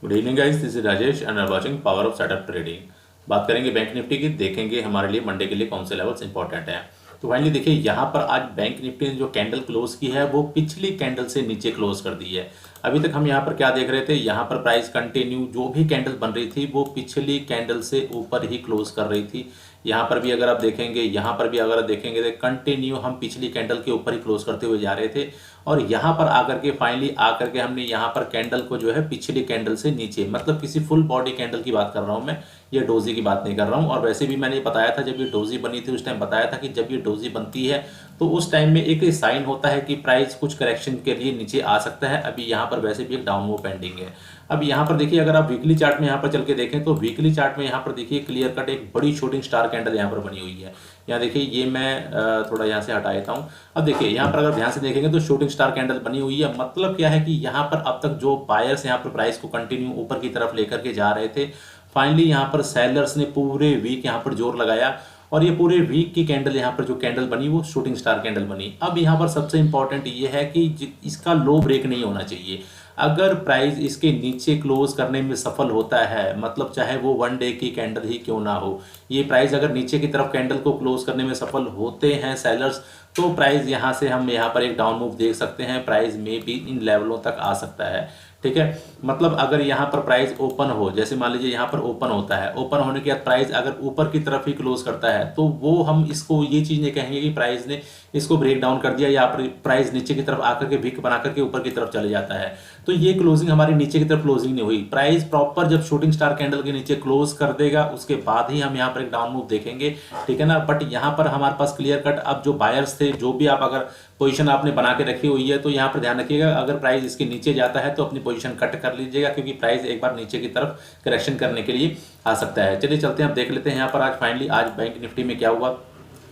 Good evening guys, this is Rajesh and are watching power of setup trading. बात करेंगे bank Nifty की, देखेंगे हमारे लिए मंडे के लिए कौन से लेवल्स इंपॉर्टेंट हैं। तो फाइनली देखिए यहाँ पर आज बैंक निफ्टी ने जो कैंडल क्लोज की है वो पिछली कैंडल से नीचे क्लोज कर दी है। अभी तक हम यहाँ पर क्या देख रहे थे, यहाँ पर प्राइस कंटिन्यू जो भी कैंडल बन रही थी वो पिछली कैंडल से ऊपर ही क्लोज कर रही थी। यहाँ पर भी अगर आप देखेंगे, यहाँ पर भी अगर आप देखेंगे तो कंटिन्यू हम पिछली कैंडल के ऊपर ही क्लोज करते हुए जा रहे थे। और यहाँ पर आकर के फाइनली आकर के हमने यहाँ पर कैंडल को जो है पिछली कैंडल से नीचे, मतलब किसी फुल बॉडी कैंडल की बात कर रहा हूँ मैं, ये डोजी की बात नहीं कर रहा हूँ। और वैसे भी मैंने बताया था, जब ये डोजी बनी थी उस टाइम बताया था कि जब ये डोजी बनती है तो उस टाइम में एक साइन होता है कि प्राइस कुछ करेक्शन के लिए नीचे आ सकता है। अभी यहाँ पर वैसे भी एक डाउन मूव पेंडिंग है। अब यहाँ पर देखिए, अगर आप वीकली चार्ट में यहाँ पर चल के देखें तो वीकली चार्ट में यहाँ पर देखिए क्लियर कट एक बड़ी शूटिंग स्टार कैंडल यहाँ पर बनी हुई है। यहाँ देखिए, ये मैं थोड़ा यहाँ से हटा देता हूँ। अब देखिए यहाँ पर अगर ध्यान से देखेंगे तो शूटिंग स्टार कैंडल बनी हुई है। मतलब क्या है कि यहाँ पर अब तक जो बायर्स यहाँ पर प्राइस को कंटिन्यू ऊपर की तरफ लेकर के जा रहे थे, फाइनली यहाँ पर सेलर्स ने पूरे वीक यहाँ पर जोर लगाया और ये पूरे वीक की कैंडल यहाँ पर जो कैंडल बनी वो शूटिंग स्टार कैंडल बनी। अब यहाँ पर सबसे इंपॉर्टेंट ये है कि इसका लो ब्रेक नहीं होना चाहिए। अगर प्राइस इसके नीचे क्लोज करने में सफल होता है, मतलब चाहे वो वन डे की कैंडल ही क्यों ना हो, ये प्राइस अगर नीचे की तरफ कैंडल को क्लोज करने में सफल होते हैं सेलर्स, तो प्राइस यहाँ से हम यहाँ पर एक डाउन मूव देख सकते हैं। प्राइस में भी इन लेवलों तक आ सकता है। ठीक है, मतलब अगर यहाँ पर प्राइस ओपन हो, जैसे मान लीजिए यहाँ पर ओपन होता है, ओपन होने के बाद प्राइस अगर ऊपर की तरफ ही क्लोज करता है तो वो हम इसको ये चीज़ नहीं कहेंगे कि प्राइस ने इसको ब्रेक डाउन कर दिया या प्राइस नीचे की तरफ आकर के विक बना करके ऊपर की तरफ चले जाता है। तो ये क्लोजिंग हमारी नीचे की तरफ क्लोजिंग नहीं हुई। प्राइस प्रॉपर जब शूटिंग स्टार कैंडल के नीचे क्लोज कर देगा उसके बाद ही हम यहाँ पर एक डाउन मूव देखेंगे। ठीक है ना। बट यहाँ पर हमारे पास क्लियर कट अब जो बायर्स थे, जो भी आप अगर पोजीशन आपने बना के रखी हुई है तो यहाँ पर ध्यान रखिएगा, अगर प्राइस इसके नीचे जाता है तो अपनी पोजीशन कट कर लीजिएगा, क्योंकि प्राइस एक बार नीचे की तरफ करेक्शन करने के लिए आ सकता है। चलिए चलते हैं, अब देख लेते हैं यहाँ पर आज फाइनली आज बैंक निफ्टी में क्या हुआ।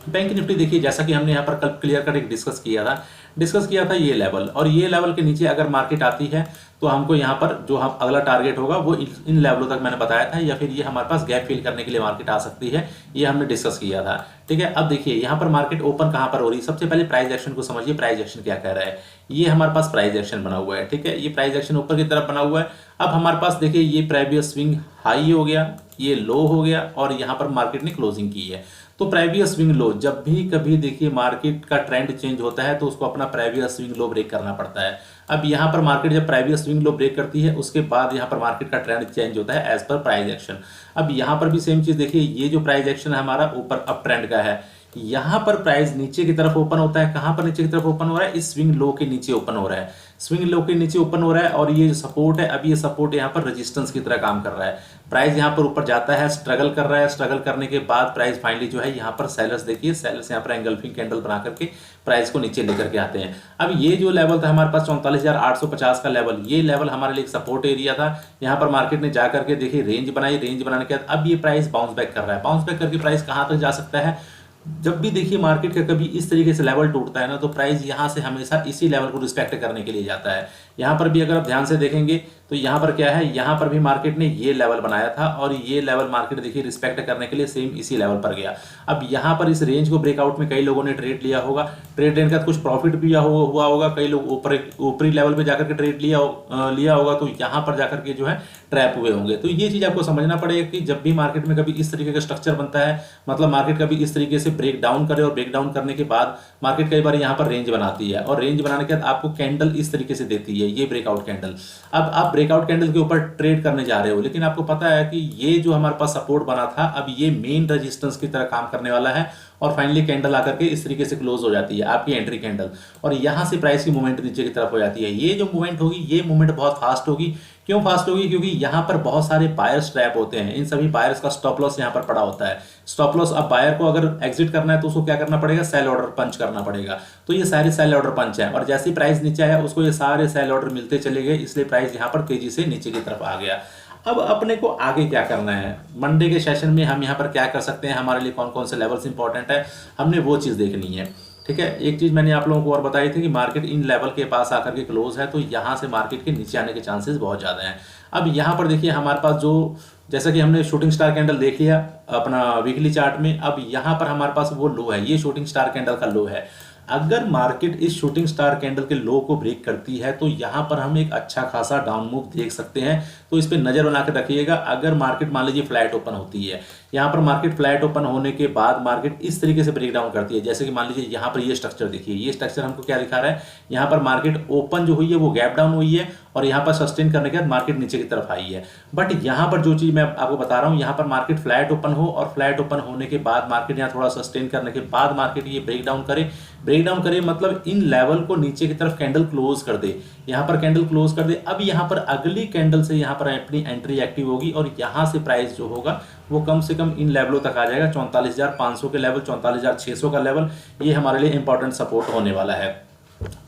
बैंक निफ्टी देखिए, जैसा कि हमने यहाँ पर कल क्लियर कट एक डिस्कस किया था ये लेवल, और ये लेवल के नीचे अगर मार्केट आती है तो हमको यहाँ पर जो हम अगला टारगेट होगा वो इन लेवलों तक मैंने बताया था, या फिर ये हमारे पास गैप फिल करने के लिए मार्केट आ सकती है, ये हमने डिस्कस किया था। ठीक है, अब देखिए यहाँ पर मार्केट ओपन कहाँ पर हो रही है। सबसे पहले प्राइस एक्शन को समझिए, प्राइस एक्शन क्या कह रहा है। ये हमारे पास प्राइस एक्शन बना हुआ है। ठीक है, ये प्राइस एक्शन ऊपर की तरफ बना हुआ है। अब हमारे पास देखिए ये प्रीवियस स्विंग हाई हो गया, ये लो हो गया, और यहाँ पर मार्केट ने क्लोजिंग की है। तो प्रीवियस स्विंग लो, जब भी कभी देखिए मार्केट का ट्रेंड चेंज होता है तो उसको अपना प्रीवियस स्विंग लो ब्रेक करना पड़ता है। अब यहाँ पर मार्केट जब प्रीवियस स्विंग लो ब्रेक करती है उसके बाद यहाँ पर मार्केट का ट्रेंड चेंज होता है एज पर प्राइस एक्शन। अब यहाँ पर भी सेम चीज देखिए, ये जो प्राइस एक्शन है हमारा ऊपर अप ट्रेंड का है, यहाँ पर प्राइस नीचे की तरफ ओपन होता है। कहां पर नीचे की तरफ ओपन हो रहा है, इस स्विंग लो के नीचे ओपन हो रहा है, स्विंग लो के नीचे ओपन हो रहा है। और ये जो सपोर्ट है, अभी ये सपोर्ट यहाँ पर रेजिस्टेंस की तरह काम कर रहा है। प्राइस यहाँ पर ऊपर जाता है, स्ट्रगल कर रहा है, स्ट्रगल करने के बाद प्राइस फाइनली जो है यहाँ पर सेलर्स, देखिए सेलर्स यहाँ पर एंगल्फिंग कैंडल बना करके प्राइस को नीचे लेकर के आते हैं। अब ये जो लेवल था हमारे पास 44,850 का लेवल, ये लेवल हमारे लिए एक सपोर्ट एरिया था। यहाँ पर मार्केट ने जाकर के देखिए रेंज बनाई, रेंज बनाने के बाद अब ये प्राइस बाउंस बैक कर रहा है। बाउंस बैक करके प्राइस कहाँ तक जा सकता है, जब भी देखिए मार्केट का कभी इस तरीके से लेवल टूटता है ना, तो प्राइस यहां से हमेशा इसी लेवल को रिस्पेक्ट करने के लिए जाता है। यहां पर भी अगर आप ध्यान से देखेंगे तो यहां पर क्या है, यहां पर भी मार्केट ने ये लेवल बनाया था और ये लेवल मार्केट देखिए रिस्पेक्ट करने के लिए सेम इसी लेवल पर गया। अब यहां पर इस रेंज को ब्रेकआउट में कई लोगों ने ट्रेड लिया होगा, ट्रेड लेने का कुछ प्रॉफिट भी हुआ होगा, कई लोग ऊपरी लेवल पे जाकर के ट्रेड लिया होगा, तो यहां पर जाकर के जो है ट्रैप हुए होंगे। तो ये चीज आपको समझना पड़ेगा कि जब भी मार्केट में कभी इस तरीके का स्ट्रक्चर बनता है, मतलब मार्केट कभी इस तरीके से ब्रेक डाउन करे और ब्रेक डाउन करने के बाद मार्केट कई बार यहाँ पर रेंज बनाती है, और रेंज बनाने के बाद आपको कैंडल इस तरीके से देती है, ये ब्रेकआउट कैंडल। अब आप ब्रेकआउट कैंडल के ऊपर ट्रेड करने जा रहे हो, लेकिन आपको पता है कि ये जो हमारे पास सपोर्ट बना था अब ये मेन रेजिस्टेंस की तरह काम करने वाला है, और फाइनली कैंडल आकर के इस तरीके से क्लोज हो जाती है आपकी एंट्री कैंडल, और यहां से प्राइस की मूवमेंट नीचे की तरफ हो जाती है। ये जो मूवमेंट होगी, ये मूवमेंट बहुत फास्ट होगी। क्यों फास्ट होगी, क्योंकि यहाँ पर बहुत सारे बायर्स ट्रैप होते हैं, इन सभी बायर्स का स्टॉप लॉस यहाँ पर पड़ा होता है। स्टॉप लॉस, अब बायर को अगर एग्जिट करना है तो उसको क्या करना पड़ेगा, सेल ऑर्डर पंच करना पड़ेगा। तो ये सारे सेल ऑर्डर पंच है, और जैसे ही प्राइस नीचे आया उसको ये सारे सेल ऑर्डर मिलते चले गए, इसलिए प्राइस यहाँ पर तेजी से नीचे की तरफ आ गया। अब अपने को आगे क्या करना है, मंडे के सेशन में हम यहाँ पर क्या कर सकते हैं, हमारे लिए कौन कौन से लेवल्स इंपॉर्टेंट है, हमने वो चीज़ देखनी है। ठीक है, एक चीज़ मैंने आप लोगों को और बताई थी कि मार्केट इन लेवल के पास आकर के क्लोज है, तो यहाँ से मार्केट के नीचे आने के चांसेस बहुत ज़्यादा हैं। अब यहाँ पर देखिए हमारे पास जो, जैसा कि हमने शूटिंग स्टार कैंडल देख लिया अपना वीकली चार्ट में, अब यहाँ पर हमारे पास वो लो है, ये शूटिंग स्टार कैंडल का लो है। अगर मार्केट इस शूटिंग स्टार कैंडल के लो को ब्रेक करती है तो यहां पर हम एक अच्छा खासा डाउन मूव देख सकते हैं। तो इस पे नजर बना के रखिएगा। अगर मार्केट मान लीजिए फ्लैट ओपन होती है, यहां पर मार्केट फ्लैट ओपन होने के बाद मार्केट इस तरीके से ब्रेक डाउन करती है, जैसे कि मान लीजिए यहां पर ये स्ट्रक्चर देखिए, ये स्ट्रक्चर हमको क्या दिखा रहा है, यहां पर मार्केट ओपन जो हुई है वो गैप डाउन हुई है और यहां पर सस्टेन करने के बाद मार्केट नीचे की तरफ आई है। बट यहां पर जो चीज मैं आपको बता रहा हूं, यहां पर मार्केट फ्लैट ओपन हो और फ्लैट ओपन होने के बाद मार्केट यहां थोड़ा सस्टेन करने के बाद मार्केट ये ब्रेक डाउन करे मतलब इन लेवल को नीचे की तरफ कैंडल क्लोज कर दे, यहां पर कैंडल क्लोज कर दे। अब यहां पर अगली कैंडल से यहां पर अपनी एंट्री एक्टिव होगी और यहां से प्राइस जो होगा वो कम से कम इन लेवलों तक आ जाएगा, 44,500 के लेवल, 44,600 का लेवल, ये हमारे लिए इंपॉर्टेंट सपोर्ट होने वाला है।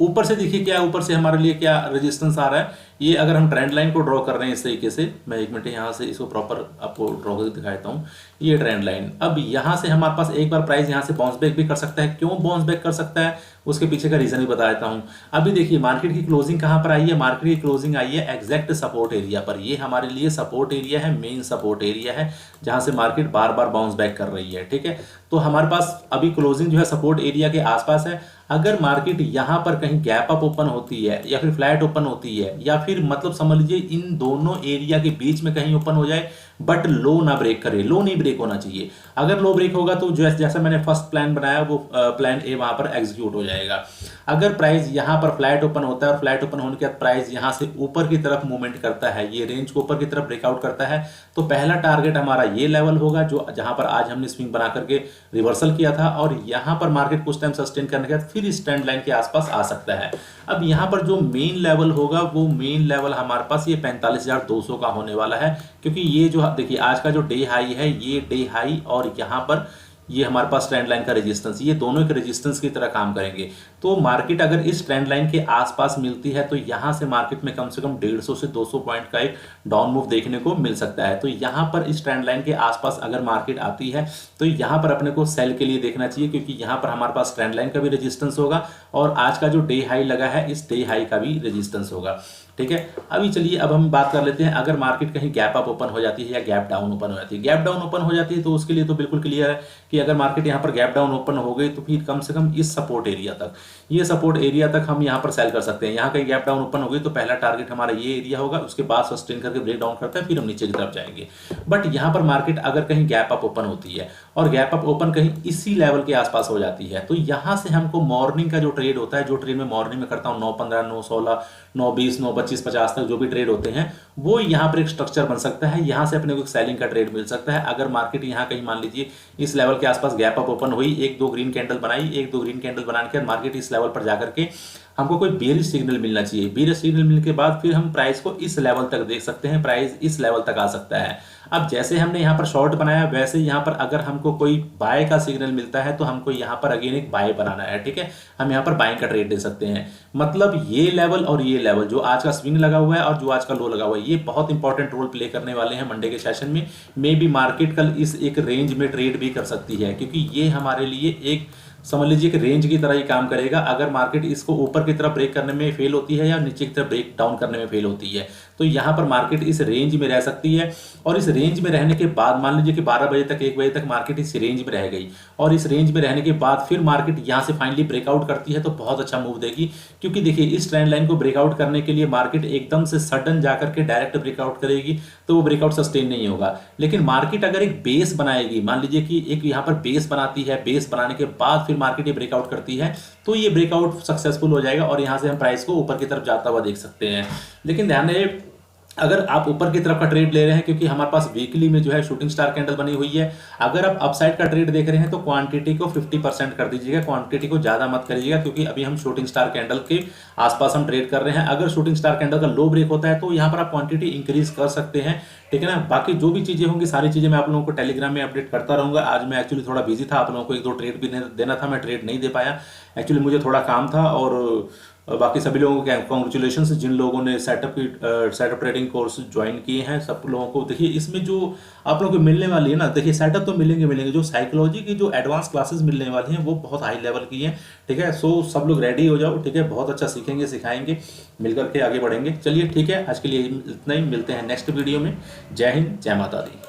ऊपर से देखिए क्या, ऊपर से हमारे लिए क्या रेजिस्टेंस आ रहा है, ये अगर हम ट्रेंड लाइन को ड्रॉ कर रहे हैं इस तरीके से, मैं एक मिनट यहाँ से इसको प्रॉपर आपको ड्रॉ करके दिखा देता हूँ, ये ट्रेंड लाइन। अब यहाँ से हमारे पास एक बार प्राइस यहाँ से बाउंस बैक भी कर सकता है। क्यों बाउंस बैक कर सकता है उसके पीछे का रीजन भी बता देता हूँ। अभी देखिए मार्केट की क्लोजिंग कहाँ पर आई है, मार्केट की क्लोजिंग आई है एग्जैक्ट सपोर्ट एरिया पर। ये हमारे लिए सपोर्ट एरिया है, मेन सपोर्ट एरिया है, जहां से मार्केट बार बार बाउंस बैक कर रही है। ठीक है, तो हमारे पास अभी क्लोजिंग जो है सपोर्ट एरिया के आसपास है। अगर मार्केट यहां पर कहीं गैप अप ओपन होती है या फिर फ्लैट ओपन होती है या फिर मतलब समझ लीजिए इन दोनों एरिया के बीच में कहीं ओपन हो जाए बट लो ना ब्रेक करे, लो नहीं ब्रेक होना चाहिए। अगर लो ब्रेक होगा तो जैसा मैंने फर्स्ट प्लान बनाया वो प्लान ए वहां पर एग्जीक्यूट हो जाएगा। अगर प्राइस यहां पर फ्लैट ओपन होता है और फ्लैट ओपन होने के बाद प्राइस यहां से ऊपर की तरफ मूवमेंट करता है, ये रेंज को ऊपर की तरफ ब्रेकआउट करता है, तो पहला टारगेट हमारा ये लेवल होगा जो जहां पर आज हमने स्विंग बना करके रिवर्सल किया था और यहां पर मार्केट कुछ टाइम सस्टेन करने के बाद फिर इस ट्रेंड लाइन के आसपास आ सकता है। अब यहां पर जो मेन लेवल होगा वो मेन लेवल हमारे पास ये 45,200 का होने वाला है, क्योंकि ये जो देखिए आज का जो डे हाई है, ये डे हाई और यहां पर ये हमारे पास ट्रेंड लाइन का रेजिस्टेंस, ये दोनों के रेजिस्टेंस की तरह काम करेंगे। तो मार्केट अगर इस ट्रेंड लाइन के आसपास मिलती है तो यहां से मार्केट में कम से कम 150 से 200 पॉइंट का एक डाउन मूव देखने को मिल सकता है। तो यहां पर इस ट्रेंड लाइन के आसपास अगर मार्केट आती है तो यहां पर अपने को सेल के लिए देखना चाहिए, क्योंकि यहां पर हमारे पास ट्रेंड लाइन का भी रेजिस्टेंस होगा और आज का जो डे हाई लगा है इस डे हाई का भी रेजिस्टेंस होगा। ठीक है, अभी चलिए अब हम बात कर लेते हैं अगर मार्केट कहीं गैप अप ओपन हो जाती है या गैप डाउन ओपन हो जाती है। गैप डाउन ओपन हो जाती है तो उसके लिए तो बिल्कुल क्लियर है कि अगर मार्केट यहां पर गैप डाउन ओपन हो गई तो फिर कम से कम इस सपोर्ट एरिया तक, ये सपोर्ट एरिया तक हम यहां पर सेल कर सकते हैं। यहां कहीं गैप डाउन ओपन हो गई तो पहला टारगेट हमारा ये एरिया होगा, उसके बाद सस्टेन करके ब्रेक डाउन करता है, फिर हम नीचे की तरफ जाएंगे। बट यहां पर मार्केट अगर कहीं गैप अप ओपन होती है और गैप अप ओपन कहीं इसी लेवल के आसपास हो जाती है तो यहां से हमको मॉर्निंग का जो ट्रेड होता है, जो ट्रेड में मॉर्निंग में करता हूं 9:15, 9:16, 9:20, 9:25, 50 तक जो भी ट्रेड होते हैं वो यहां पर एक स्ट्रक्चर बन सकता है। यहां से अपने को एक सेलिंग का ट्रेड मिल सकता है। अगर मार्केट यहां कहीं मान लीजिए इस लेवल के आसपास गैप अप ओपन हुई, एक दो ग्रीन कैंडल बनाई, एक दो ग्रीन कैंडल बनाने के बाद मार्केट इस लेवल पर जाकर के हमको कोई बेरिश सिग्नल मिलना चाहिए। बेरिश सिग्नल मिलने के बाद फिर हम प्राइस को इस लेवल तक देख सकते हैं, प्राइस इस लेवल तक आ सकता है। अब जैसे हमने यहाँ पर शॉर्ट बनाया वैसे यहाँ पर अगर हमको कोई बाय का सिग्नल मिलता है तो हमको यहाँ पर अगेन एक बाय बनाना है। ठीक है, हम यहाँ पर बाइंग का ट्रेड दे सकते हैं। मतलब ये लेवल और ये लेवल जो आज का स्विंग लगा हुआ है और जो आज का लो लगा हुआ है, ये बहुत इंपॉर्टेंट रोल प्ले करने वाले हैं मंडे के सेशन में। मे बी मार्केट कल इस एक रेंज में ट्रेड भी कर सकती है, क्योंकि ये हमारे लिए एक समझ लीजिए कि रेंज की तरह ही काम करेगा। अगर मार्केट इसको ऊपर की तरफ ब्रेक करने में फेल होती है या नीचे की तरफ ब्रेक डाउन करने में फेल होती है तो यहाँ पर मार्केट इस रेंज में रह सकती है और इस रेंज में रहने के बाद मान लीजिए कि 12 बजे तक 1 बजे तक मार्केट इस रेंज में रह गई और इस रेंज में रहने के बाद फिर मार्केट यहाँ से फाइनली ब्रेकआउट करती है तो बहुत अच्छा मूव देगी। क्योंकि देखिए इस ट्रेंड लाइन को ब्रेकआउट करने के लिए मार्केट एकदम से सडन जाकर के डायरेक्ट ब्रेकआउट करेगी तो वो ब्रेकआउट सस्टेन नहीं होगा। लेकिन मार्केट अगर एक बेस बनाएगी, मान लीजिए कि एक यहाँ पर बेस बनाती है, बेस बनाने के बाद फिर मार्केट ये ब्रेकआउट करती है तो ये ब्रेकआउट सक्सेसफुल हो जाएगा और यहाँ से हम प्राइस को ऊपर की तरफ जाता हुआ देख सकते हैं। लेकिन ध्यान रहे अगर आप ऊपर की तरफ का ट्रेड ले रहे हैं, क्योंकि हमारे पास वीकली में जो है शूटिंग स्टार कैंडल बनी हुई है, अगर आप अपसाइड का ट्रेड देख रहे हैं तो क्वांटिटी को 50% कर दीजिएगा, क्वांटिटी को ज्यादा मत करिएगा, क्योंकि अभी हम शूटिंग स्टार कैंडल के आसपास हम ट्रेड कर रहे हैं। अगर शूटिंग स्टार कैंडल का लो ब्रेक होता है तो यहाँ पर आप क्वांटिटी इंक्रीज कर सकते हैं। ठीक है ना, बाकी जो भी चीजें होंगी सारी चीजें मैं आप लोगों को टेलीग्राम में अपडेट करता रहूंगा। आज मैं एक्चुअली थोड़ा बिजी था, आप लोगों को 1-2 ट्रेड भी देना था, मैं ट्रेड नहीं दे पाया, एक्चुअली मुझे थोड़ा काम था। और बाकी सभी लोगों को कॉन्ग्रेचुलेशन जिन लोगों ने सेटअप ट्रेडिंग कोर्स ज्वाइन किए हैं, सब लोगों को देखिए इसमें जो आप लोगों को मिलने वाली है ना, देखिए सेटअप तो मिलेंगे, जो साइकोलॉजी की जो एडवांस क्लासेस मिलने वाली हैं वो बहुत हाई लेवल की हैं। ठीक है, सो सब लोग रेडी हो जाओ। ठीक है, बहुत अच्छा सीखेंगे, सिखाएंगे, मिलकर के आगे बढ़ेंगे। चलिए ठीक है, आज के लिए इतना ही, मिलते हैं नेक्स्ट वीडियो में। जय हिंद, जय माता दी।